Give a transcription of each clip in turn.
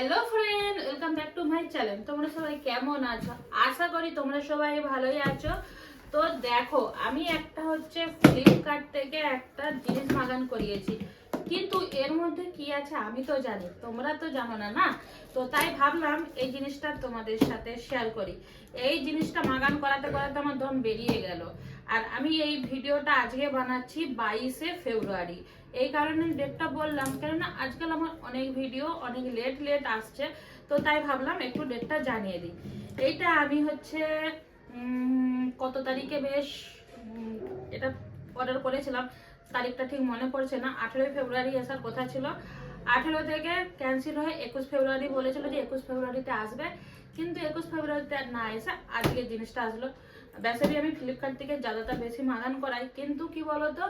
Hello friend, welcome back to my channel. তোমরা সবাই কেমন আছো? আশা করি তোমরা সবাই ভালোই আছো। তো দেখো, আমি একটা ফ্লিপকার্ট থেকে একটা জিনিস মাগান করিয়েছি, কিন্তু এর মধ্যে কি আছে আমি তো জানি, তোমরা তো জানো না না। তো তাই ভাবলাম এই জিনিসটা তোমাদের সাথে শেয়ার করি। এই জিনিসটা মাগান করাতে করাতে আমার দম বেরিয়ে গেল। আর আমি এই ভিডিওটা আজকে বানাচ্ছি 22শে ফেব্রুয়ারি। এই কারণে ডেটটা বললাম, কেননা আজকাল আমার অনেক ভিডিও অনেক লেট আসছে। তো তাই ভাবলাম একটু ডেটটা জানিয়ে দিই। এইটা আমি কত তারিখে বেশ এটা অর্ডার করেছিলাম, তারিখটা ঠিক মনে পড়ছে না। 18 ফেব্রুয়ারি আসার কথা ছিল, 18 থেকে ক্যান্সেল হয়ে 21 ফেব্রুয়ারি বলেছিল যে 21 ফেব্রুয়ারিতে আসবে, কিন্তু 21 ফেব্রুয়ারিতে আর না এসে আজকে জিনিসটা আসলো। বেসিক্যালি আমি ফ্লিপকার্ট থেকে জ্যাদাটা বেশি মাগান করাই, কিন্তু কি বলতো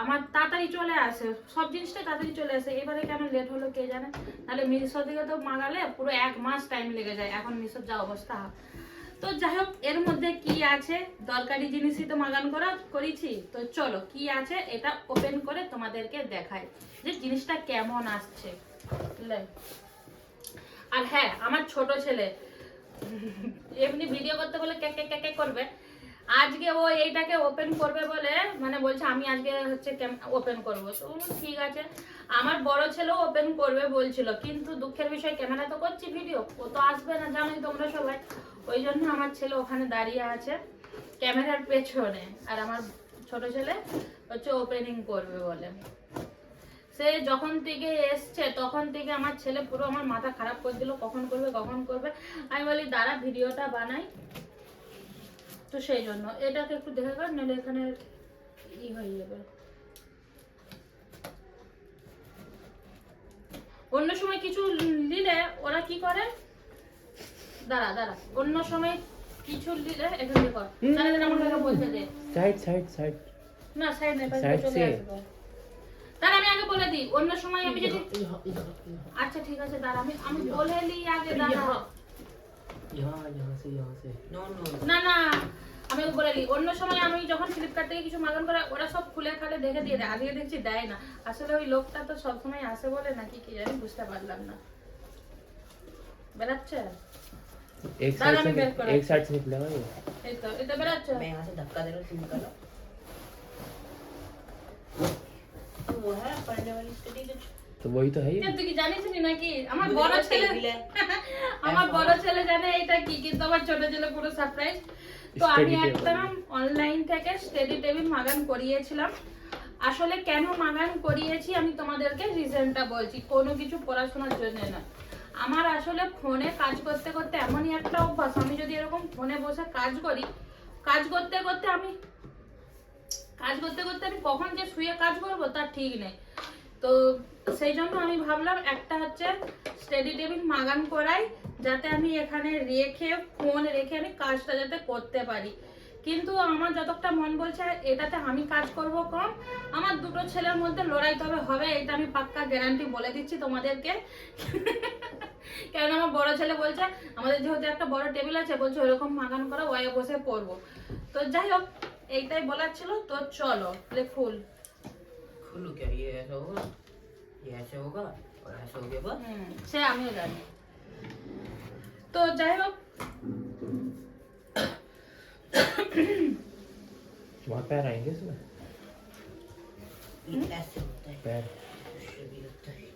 আমার তাড়াতাড়ি চলে আসে, সব জিনিসটাই তাড়াতাড়ি চলে আসে। এবারে কেন লেট হলো কে জানে, নাহলে মিশো থেকে তো মাগালে পুরো 1 মাস টাইম লেগে যায়, এখন মিশোর যা অবস্থা। তো যাই হোক, এর মধ্যে কি আছে, দরকারি জিনিসই তো মাগান করেছি। তো চলো কি আছে এটা ওপেন করে তোমাদেরকে দেখাই যে জিনিসটা কেমন আসছে। আর হ্যাঁ, আমার ছোট ছেলে এমনি ভিডিও করতে বলে কে করবে, আজকে ও এইটাকে ওপেন করবে বলে মানে বলছে আমি আজকে ওপেন করবো। তো ঠিক আছে, আমার বড় ছেলেও ওপেন করবে বলছিল, কিন্তু দুঃখের বিষয় ক্যামেরা তো করছি ভিডিও, ও তো আসবে না, জানোই তোমরা সবাই। ওই জন্য আমার ছেলে ওখানে দাঁড়িয়ে আছে ক্যামেরার পেছনে, আর আমার ছোট ছেলে ওপেনিং করবে বলে। সে যখন থেকে এসছে তখন থেকে আমার ছেলে পুরো আমার মাথা খারাপ করে দিল, কখন করবে। আমি বলি দাঁড়া ভিডিওটা বানাই। তো সেই জন্য এটাকে একটু দেখে কর, নাহলে এখানে হয়ে যাবে। অন্য সময় কিছু নিলে ওরা কি করে, দাঁড়া অন্য সময় কিছু নিলে এখানে কর, তাহলে আমাকে বলতে দে সাইড না, সাইড নাই, পাশে চলে আসবে। তাহলে আমি আগে বলে দিই, অন্য সময় আমি যদি আচ্ছা ঠিক আছে দাঁড়া, আমি বলে দিই আগে, দাঁড়া না না আমি বলে দিই। অন্য সময় আমি যখন ফ্লিপকার্ট থেকে কিছু মাগান করে ওরা সব খুলে খালে দেখে দিয়ে দেয়, আজকে দেখছি দেয় না। আসলে ওই লোকটা তো সবসময় আসে বলে নাকি কি জানি, বুঝতে পারলাম না। বেরাচ্ছে एक साइड से निकला है এই তো এটা বেরাচ্ছে। मैं यहाँ से धक्का दे रहा हूँ, तुम निकालो। वो है पढ़ने वाली स्टडी जो तो वही तो है ये। তুই কি জানিস নি নাকি? আমার বড় ছেলে আমার বড় ছেলে জানে এটা কি, কিন্তু আমার ছোট ছেলে পুরো সারপ্রাইজ। তো আমি একদম অনলাইন থেকে স্টাডি টেবিল মাগান করিয়েছিলাম। আসলে কেন মাগান করিয়েছি আমি তোমাদেরকে রিজনটা বলছি, কোনো কিছু পড়াশোনার জন্য না। আমার আসলে ফোনে কাজ করতে করতে এমনই একটা অভ্যাস, আমি যদি এরকম ফোনে বসে কাজ করি, কাজ করতে করতে আমি কখন যে শুয়ে কাজ করবো তার ঠিক নেই। তো সেই জন্য আমি ভাবলাম একটা স্টাডি টেবিল মাগান করাই, যাতে আমি এখানে রেখে ফোন রেখে আমি কাজটা যাতে করতে পারি। কিন্তু আমার যতটা মন বলছে এটাতে আমি কাজ করব কম, আমার দুটো ছেলের মধ্যে লড়াই তবে হবে, এটা আমি পাক্কা গ্যারান্টি বলে দিচ্ছি তোমাদেরকে। কারণ আমার বড় ছেলে বলছে আমাদের যেহেতু একটা বড় টেবিল আছে, বলছে ওরকম মাগান করা ওয়ে বসে পড়বো। তো যাই হোক, এইটাই বলার ছিল। তো চলো खुलू क्या, ये ऐसा होगा, ये ऐसे होगा और ऐसा हो गया बस। সে আমিও জানি। তো যাই হোক, वहाँ पैर आएंगे इसमें, ऐसे होता है पैर ये भी होता है।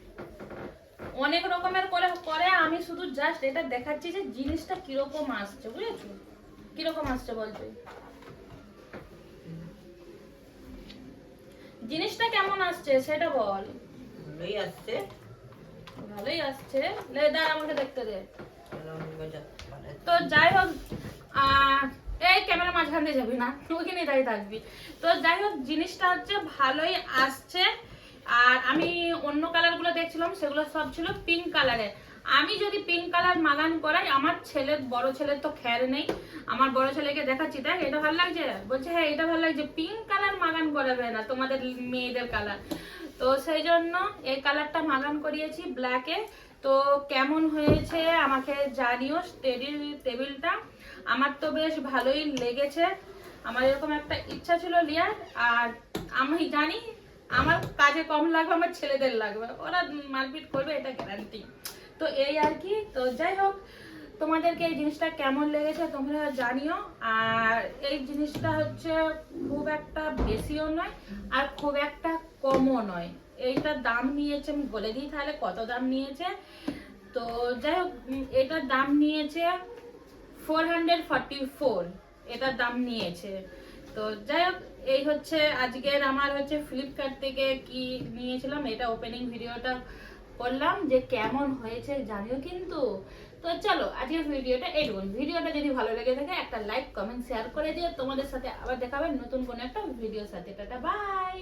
অনেক রকমের করে আমি শুধু জাস্ট এটা দেখাচ্ছি যে জিনিসটা কিরকম আসছে, বুঝেছো? কিরকম আসছে বলতে, জিনিসটা কেমন আসছে সেটা বল। नहीं আসছে, ভালোই আসছে, লে দাঁড়া আমাকে দেখতে দে। चलो मैं जाता তো যাই হোক, এই ক্যামেরা মাঝখান দিয়ে যাবি না, ওখানে দাঁড়িয়ে থাকবি। তো যাই হোক, জিনিসটা ভালোই আসছে। আর আমি অন্য কালারগুলো দেখছিলাম, সেগুলো সব ছিল পিঙ্ক কালারের। আমি যদি পিঙ্ক কালার মাগান করাই, আমার বড় ছেলের তো খেয়াল নেই। আমার বড় ছেলেকে দেখাচ্ছি, দেখ এটা ভালো লাগছে, বলছে হ্যাঁ এটা ভালো লাগছে, পিঙ্ক কালার মাগান করাবে না, তোমাদের মেয়েদের কালার। তো সেই জন্য এই কালারটা মাগান করিয়েছি ব্ল্যাকে। তো কেমন হয়েছে আমাকে জানিও। স্টাডি টেবিলটা আমার তো বেশ ভালোই লেগেছে, আমার এরকম একটা ইচ্ছা ছিল লিয়ার। আর আমি জানি আমার কাজে কম লাগবে, আমার ছেলেদের লাগবে, ওরা মারপিট করবে এটা গ্যারান্টি। তো এই আর কি। তো যাই হোক, তোমাদেরকে এই জিনিসটা কেমন লেগেছে তোমরা জানিও। আর এই জিনিসটা হচ্ছে খুব একটা বেশিও নয় আর খুব একটা কমও নয়। এইটার দাম নিয়েছে, আমি বলে দিই তাহলে কত দাম নিয়েছে। তো যাই হোক, এটার দাম নিয়েছে 444, এটার দাম নিয়েছে। তো যাই হোক, এই হচ্ছে আজকের আমার হচ্ছে ফ্লিপকার্ট থেকে কি নিয়েছিলাম, এটা ওপেনিং ভিডিওটা করলাম, যে কেমন হয়েছে জানিও কিন্তু। তো চলো আজকের ভিডিওটা এইটুকুন। ভিডিওটা যদি ভালো লেগে থাকে একটা লাইক কমেন্ট শেয়ার করে দিও। তোমাদের সাথে আবার দেখা হবে নতুন কোনো একটা ভিডিওর সাথে। Tata bye.